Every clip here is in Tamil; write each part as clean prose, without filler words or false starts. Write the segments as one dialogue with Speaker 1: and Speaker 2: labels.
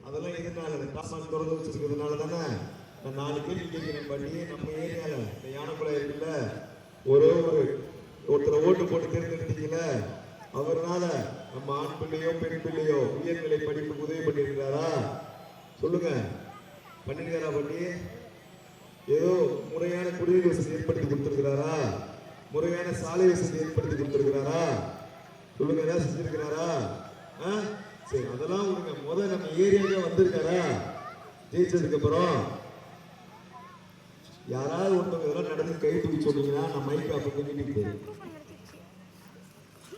Speaker 1: அதெல்லாம் எதனால டாஸ்மாக் திறந்து வச்சிருக்கிறதுனால தானே. நான் 4 கேள்வி கேட்கிறேன் பண்ணி. நம்ம ஏரியால இந்த யானைக்குளம் இருக்குல்ல, ஒரே ஒருத்தரை ஓட்டு போட்டு தேர்ந்தெடுத்தீங்கல்ல, அவர்னால நம்ம ஆண் பிள்ளையோ பெண் பிள்ளையோ உயர்நிலை படிப்புக்கு உதவி பண்ணியிருக்கிறாரா? சொல்லுங்க, பண்ணிருக்காரா? பண்ணி ஏதோ முறையான குடிநீர் வசதி ஏற்படுத்தி கொடுத்திருக்கிறாரா? முறையான சாலை வசதி ஏற்படுத்தி கொடுத்திருக்கிறாரா? சொல்லுங்க, ஏதாவது செஞ்சிருக்கிறாரா? சரி, அதெல்லாம் உங்களுக்கு முதல்ல நம்ம ஏரியாவே வந்திருக்காரா? ஜெயிச்சதுக்கு அப்புறம் யாராவது ஒருத்தவங்க இதெல்லாம் நடந்து கை தூக்கி சொன்னீங்கன்னா நான் மைக் அப்ப நீட்டு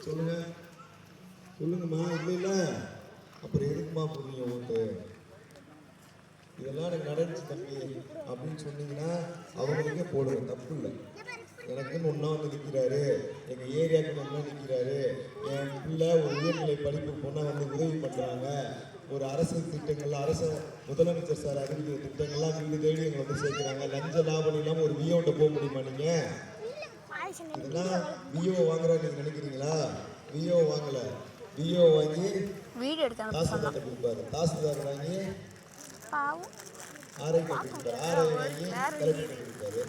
Speaker 1: சொல்லுங்க. சொல்லுங்கம்மா. இல்லை இல்லை, அப்புறம் எதுக்குமா புரியுங்க ஓட்டு? இதெல்லாம் எனக்கு நடந்துச்சு தம்பி அப்படின்னு சொன்னீங்கன்னா அவங்களுக்கே போடுறது தப்பு இல்லை. எனக்குன்னு ஒன்றா வந்து நிற்கிறாரு, எங்கள் ஏரியாவுக்கு ஒன்றா நிற்கிறாரு, என் பிள்ளை ஒரு உயர்நிலை படிப்பு பொண்ணை வந்து உதவி பண்ணுறாங்க, ஒரு அரசு திட்டங்கள்லாம் அரசு முதலமைச்சர் சார் அறிவிக்கிற திட்டங்கள்லாம் வீடு தேடி எங்களை வந்து சேர்க்குறாங்க, லஞ்ச லாபம் இல்லாமல் ஒரு வியோட்ட போக முடியுமா நீங்கள்? இதெல்லாம் வியோ வாங்குறா நீங்கள் நினைக்கிறீங்களா? வியோ வாங்கலை, வியோ வாங்கி தாசில்தார்கிட்ட கொடுப்பாரு, தாசில்தார் வாங்கி ஆர்ஐ கொடுப்பாரு, ஆர்ஐ வாங்கி கலெக்டர் கொடுப்பாரு,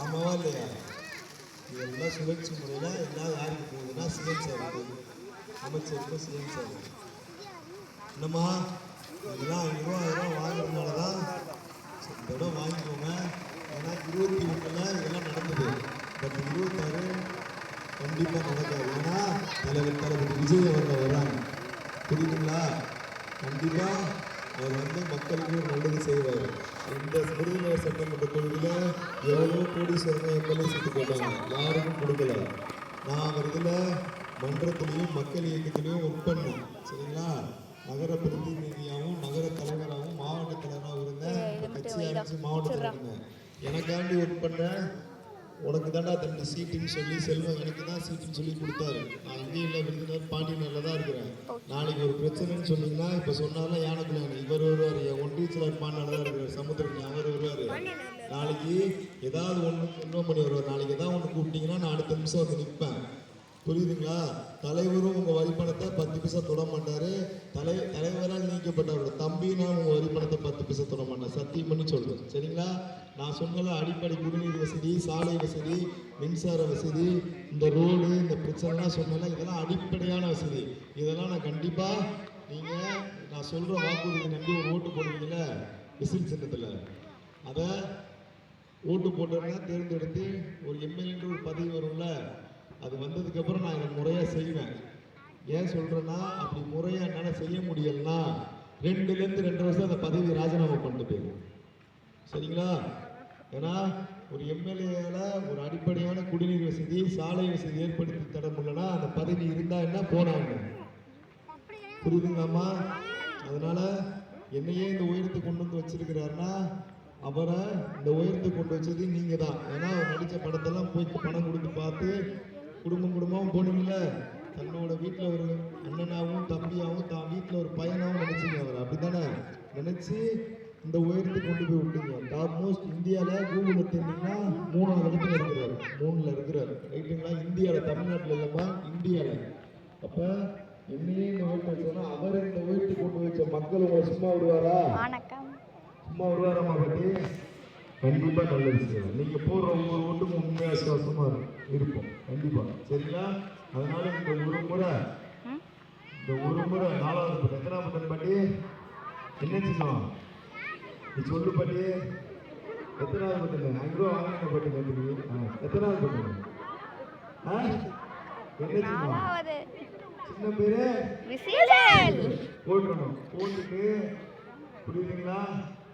Speaker 1: ஆமாவா இல்லையா? இதெல்லாம் சுழற்சி முறையில் எல்லாம் யாருக்கு போகுதுன்னா சிஎம் சார் போகுது, அமைச்சருக்கு சிஎம் சார். என்னம்மா இதெல்லாம் 5,000 வாங்குறதுனால தான் இந்த இடம் வாங்கிக்கோங்க. ஏன்னா 21 இதெல்லாம் நடந்தது, பட் 26 கண்டிப்பாக நடக்காது. ஏன்னா தளபதி விஜய் அவர்கள் வர்றாங்க, புரியுதுங்களா? கண்டிப்பாக அவர் வந்து மக்களுக்கு நல்லது செய்வார். இந்த விருதுநகர் சட்டமன்ற தொகுதியில் எவ்வளோ கோடீஸ்வரங்க எம்எல்ஏ சீட்டு போட்டாங்க, யாருக்கும் கொடுக்கல. நான் இதில் மன்றத்திலையும் மக்கள் இயக்கத்திலையும் ஒர்க் பண்ணேன், சரிங்களா? நகர பிரதிநிதியாகவும் நகர தலைவராகவும் மாவட்ட தலைவராகவும் இருந்தேன், கட்சி ஆரம்பிச்சு மாவட்டத்தில் இருந்தேன். எனக்காண்டி ஒர்க் பண்ணேன். உனக்கு தாண்டா தண்ணி சீட்டுன்னு சொல்லி செல்வம் எனக்கு தான் சீட்டுன்னு சொல்லி கொடுத்தாரு. நான் இங்கேயும் இல்லை, விருதுநகர் பாண்டியனில் தான் இருக்கிறேன். நாளைக்கு ஒரு பிரச்சனைன்னு சொன்னீங்கன்னா இப்போ சொன்னாலும் யானைக்குள்ள இவர் வருவார், என் ஒன்றியத்தில் பாண்டியில் தான் இருக்கிறார், சமுத்திரன் அவர் வருவார். நாளைக்கு ஏதாவது ஒன்று இன்னும் பண்ணி வருவார். நாளைக்கு ஏதாவது ஒன்று கூப்பிட்டீங்கன்னா நான் அடுத்த நிமிஷம் வந்து நிற்பேன், புரியுதுங்களா? தலைவரும் உங்கள் வரிப்பணத்தை 10 பைசா தொட மாட்டார். தலைவரால் நீக்கப்பட்டவரோட தம்பினா உங்கள் வரிப்பணத்தை 10 பைசா தொட மாட்டார், சத்தியம் பண்ணி சொல்கிறேன், சரிங்களா? நான் சொன்னல அடிப்படை குடிநீர் வசதி, சாலை வசதி, மின்சார வசதி, இந்த ரோடு, இந்த பிரச்சனைலாம் சொன்னல, இதெல்லாம் அடிப்படையான வசதி. இதெல்லாம் நான் கண்டிப்பாக நீங்கள் நான் சொல்கிற வாக்குறுதியை நம்பி ஒரு ஓட்டு போடுவீங்கள விசில் சின்னத்தில், அதை ஓட்டு போட்டோன்னா தேர்ந்தெடுத்து ஒரு எம்எல்ஏன்ற ஒரு பதவி வரும்ல, அது வந்ததுக்கப்புறம் நான் இதை முறையாக செய்வேன். ஏன் சொல்கிறேன்னா, அப்படி முறையாக என்னால் செய்ய முடியலன்னா 2லேருந்து 2.5 வருஷம் அந்த பதவி ராஜினாமா பண்ணிட்டு போயிடும், சரிங்களா? ஏன்னா ஒரு எம்எல்ஏல ஒரு அடிப்படையான குடிநீர் வசதி, சாலை வசதி ஏற்படுத்தி தர முடியலன்னா அந்த பதவி இருந்தா என்ன போனாங்க, புரியுதுங்களாம்மா? அதனால என்னையே இந்த உயரத்துக்கு கொண்டு வந்து வச்சிருக்கிறாருன்னா அவரை இந்த உயரத்துக்கு கொண்டு வச்சது நீங்க தான். ஏன்னா அவர் நடித்த படத்தெல்லாம் போய் பணம் கொடுத்து பார்த்து குடும்பம் போனீங்கல்ல, தன்னோட வீட்டில் ஒரு அண்ணனாகவும் தம்பியாகவும் தான் வீட்டில் ஒரு பையனாகவும் நினைச்சிங்க. அவர் அப்படித்தானே நினைச்சு இந்த உயரத்துக்கு கொண்டு போய் விட்டீங்க. டாப் மோஸ்ட் இந்தியாவில் கூகுளில் தெரிஞ்சிங்கன்னா 3ஆவது இடத்துல இருக்கிறாரு, 3ல் இருக்கிறாரு, ரைட்டுங்களா? இந்தியாவில், தமிழ்நாட்டில் இல்லைம்மா, இந்தியாவில். அப்போ என்னையே இந்த உயரத்தை வச்சோன்னா அவர் இந்த உயரத்துக்கு கொண்டு வச்ச மக்கள் உங்களை சும்மா விடுவாரா? சும்மா விடுவாராம்மா? பற்றி கண்டிப்பாக நல்ல விஷயம். நீங்கள் போடுற ஒவ்வொரு ஓட்டுக்கும் உண்மையாக விசுவாசமாக இருப்போம் கண்டிப்பாக, சரிங்களா? அதனால இந்த ஒரு முறை 4வது பட்டு எத்தனாவது பட்டன் பாட்டி என்ன செய்யணும் நீ சொல்லு பாட்டி? எத்தனாவது பட்டன்? 5 ரூபா வாங்கின பட்டன் எத்தனாவது பட்டன்? என்ன செய்யணும்? சின்ன பேரு போட்டுடணும். போட்டுட்டு புரியுதுங்களா?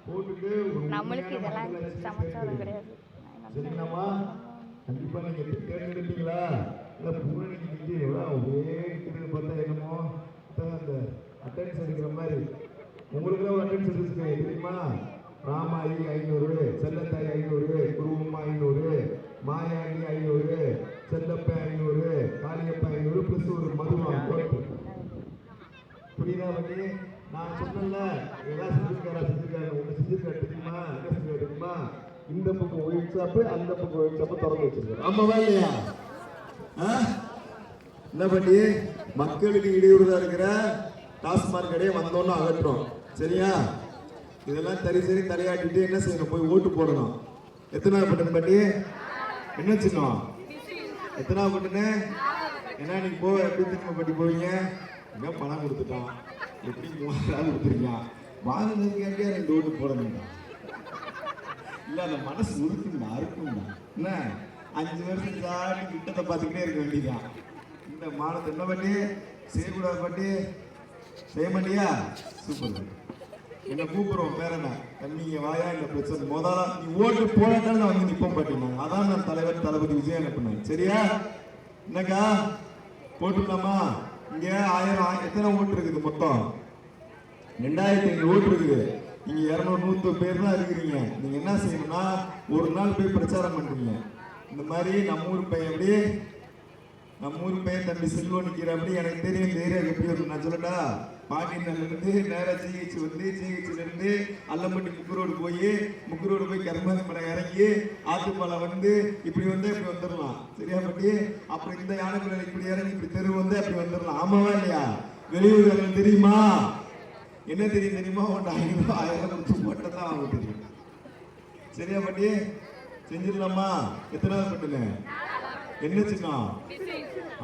Speaker 1: போட்டுட்டு
Speaker 2: நம்மளுக்கு இதெல்லாம் சமாச்சாரம் கிடையாது,
Speaker 1: சரிங்களாம்மா? கண்டிப்பாக நீங்கள் தேர்ந்தெடுப்பீங்களா? இல்லை பூரணிக்கு எவ்வளோ ஒரே இருக்கிறது பார்த்தா என்னமோ அந்த அட்டன்ஸ் எடுக்கிற மாதிரி உங்களுக்குலாம் ஒரு அட்டன்ஸ் எடுத்துருக்கேன் தெரியுமா? ராமாயி 500, செல்லத்தாய் 500, குருவம்மா 500, மாயாண்டி 500, செல்லப்ப 500, காளியப்ப 500 ப்ளஸ் ஒரு மதுவா போட்டு, புரியுதா? பண்ணி நான் சொன்னல ஏதாவது செஞ்சிருக்காரு ஒன்று செஞ்சிருக்காரு தெரியுமா? என்ன செஞ்சிருக்காரு தெரியுமா?
Speaker 3: இந்த பக்கம் ஒயிட் ஷாப்பு, அந்த பக்கம் ஒயிட் ஷாப்பு திறந்து வச்சிருக்காரு. ஆமாவா இல்லையா? என்ன பண்ணி மக்களுக்கு இடையூறுதா இருக்கிற டாஸ்மாக் கடையை வந்தோன்னு அகற்றோம். சரியா? இதெல்லாம் சரி தலையாட்டிட்டு என்ன செய்யணும்? போய் ஓட்டு போடணும். எத்தனாவது பட்டன் பாட்டி? என்ன சின்னம்? எத்தனாவது பட்டனு? என்ன நீங்க எப்படி திரும்ப பட்டி போவீங்க? எங்க பணம் கொடுத்துட்டான், எப்படி 3000 கொடுத்துருக்கான், வாங்கினதுக்காண்டியா 2 ஓட்டு போடணும். இல்ல அந்த மனசு உருக்குங்களா இருக்குங்களா? என்ன 5 வருஷம் தாண்டி கிட்டத்தை பார்த்துக்கிட்டே இருக்க வேண்டியதான். இந்த மானத்தை என்ன பண்ணி செய்யக்கூடாது பாட்டி? செய்ய மாட்டியா? சூப்பர். என்ன கூப்பிடுவோம் பேர் என்ன? நீங்க வாயா இந்த பிரச்சனை முதல்ல நீ ஓட்டு போடாட்டாலும் நான் வந்து நிப்போம் பாட்டிங்க. அதான் நான் தலைவர் தளபதி விஜய் அனுப்பினேன். சரியா? என்னக்கா போட்டுக்கலாமா? இங்க 1000 எத்தனை ஓட்டு இருக்குது? மொத்தம் 2500 ஓட்டு இருக்குது. நீங்க 200 பேர் தான் இருக்கிறீங்க. நீங்க என்ன செய்யணும்னா ஒரு நாள் போய் பிரச்சாரம் பண்றீங்க. இந்த மாதிரி நம்ம ஊர் பையன் எப்படி, நம்ம ஊர் பையன் தம்பி செல்வம் நிக்கிற அப்படி எனக்கு தெரியும். தைரியம் எப்படி இருக்கும் நான் சொல்லட்டா? பாண்டியன்ல இருந்து நேரா ஜிஹெச் வந்து ஜிஹெச்ல இருந்து அல்லம்பட்டி முக்குரோடு போய் கருமாதி மலை இறங்கி ஆத்துப்பாலம் வந்து இப்படி வந்து இப்படி வந்துடலாம். சரியா பட்டி? அப்புறம் இந்த யானைக்குள்ள இப்படி இறங்கி இப்படி தெரு வந்து அப்படி வந்துடலாம். ஆமாவா இல்லையா? வெளியூர்கள் தெரியுமா? என்ன தெரியுமா? 500 1000 கொடுத்து மட்டும் தான் அவங்க தெரியும். சரியா பட்டி? செஞ்சிடலாமா? எத்தனாவது பட்டுங்க? என்ன சின்னம்?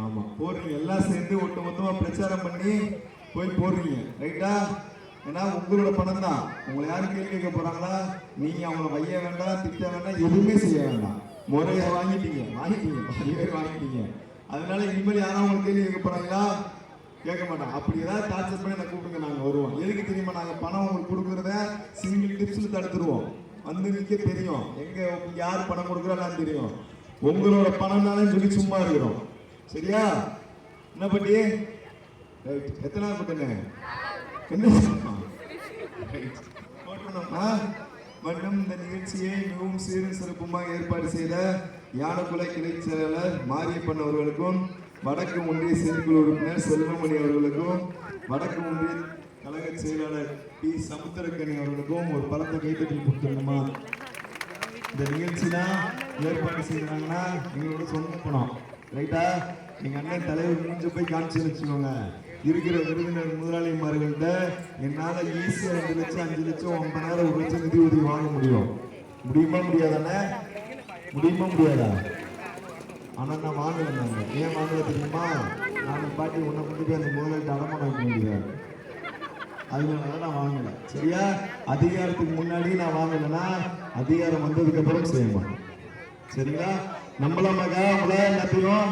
Speaker 3: ஆமா போடுறீங்க. எல்லாம் சேர்ந்து ஒட்டுமொத்தமா பிரச்சாரம் பண்ணி போய் போடுறீங்க. ரைட்டா? ஏன்னா உங்களோட பணம் தான். உங்களை யாரும் கேள்வி கேட்க போறாங்களா? நீங்க அவங்களை வைய வேண்டாம், திட்ட வேண்டாம், எதுவுமே செய்ய வேண்டாம். முறையை வாங்கிட்டீங்க. அதனால இனிமேல் யாரும் அவங்களை கேள்வி கேட்க போறாங்களா? கேட்க மாட்டான். அப்படி ஏதாவது டார்ச்சர் பண்ணி நான் கூப்பிடுங்க, நாங்க வருவோம். எதுக்கு தெரியுமா? நாங்க பணம் உங்களுக்கு கொடுக்குறத சிங்கிள் டிப்ஸ்ல தடுத்துருவோம். வந்து நிக்க தெரியும் எங்க யார் பணம் கொடுக்குறான்னு தெரியும். உங்களோட பணம்னாலும் சொல்லி சும்மா இருக்கிறோம். சரியா? என்ன பண்ணி எத்தனாவது பட்டுங்க? என்ன மற்றும் இந்த நிகழ்ச்சியை மிகவும் சீரும் சிறப்புமாக ஏற்பாடு செய்த யானக்குலை கிளை செயலாளர் மாரியப்பன் அவர்களுக்கும், வடக்கு ஒன்றிய செயற்குழு உறுப்பினர் செல்வமணி அவர்களுக்கும், வடக்கு ஒன்றிய கழக செயலாளர் பி சமுத்திரக்கணி அவர்களுக்கும் ஒரு பலத்தை கைத்தட்டி கொடுத்துருங்கம்மா. இந்த நிகழ்ச்சினா ஏற்பாடு செய்யறாங்கன்னா எங்களோட சொந்த பணம். ரைட்டா? எங்க அண்ணன் தலைவர் முடிஞ்சு போய் காமிச்சு வச்சுக்கோங்க. இருக்கிற விருந்தினர் முதலாளிமார்கள்ட்ட என்னால ஈஸியா 2 லட்சம் 5 லட்சம் 50,000 1 லட்சம் நிதி உதவி வாங்க முடியும். முடியுமா முடியாதானே? முடியுமா முடியாதா? ஆனா நான் வாங்கல. நாங்க ஏன் வாங்கல தெரியுமா? நானும் பாட்டி உன்னை கொண்டு போய் அந்த முதலாளிட்ட அடமானம் வைக்க முடியாது. அதனால நான் வாங்கல. சரியா? அதிகாரத்துக்கு முன்னாடி நான் வாங்கலைன்னா அதிகாரம் வந்ததுக்கு அப்புறம் செய்ய மாட்டேன். சரிங்களா? நம்பலாமாக்கா? உங்கள எல்லாத்தையும்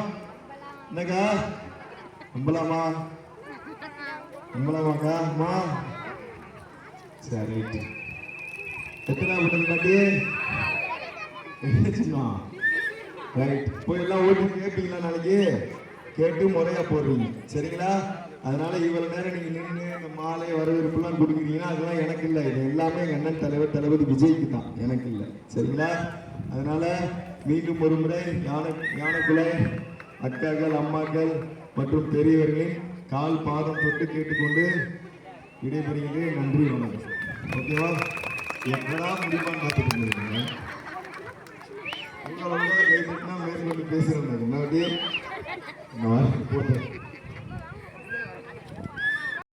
Speaker 3: என்னக்கா நம்பலாமாக்கா? அம்மா சரி. எத்தனை பட்டன் பாட்டி? ரைட். போய் எல்லாம் ஓட்டு கேட்பீங்களா? நாளைக்கு கேட்டு முறையா போடுறீங்க. சரிங்களா? அதனால இவ்வளவு நேரம் நீங்க நின்று இந்த மாலை வரவேற்புலாம் கொடுக்குறீங்கன்னா அதெல்லாம் எனக்கு இல்லை. இது எல்லாமே எங்க அண்ணன் தலைவர் தளபதி விஜய்க்கு தான், எனக்கு இல்லை. சரிங்களா? அதனால மீண்டும் ஒரு முறை யானைக்குலை அக்காக்கள், அம்மாக்கள் மற்றும் பெரியவர்களின் கால் பாதம் தொட்டு கேட்டுக்கொண்டு விடைபெறுகிறேன். நன்றி, வணக்கம். ஓகேவா? எப்படா முடிப்பான்னு பார்த்துட்டு இருக்கீங்க. உங்களோட கை தட்டினா மேற்கொண்டு பேசுறேன். போட்டேன்.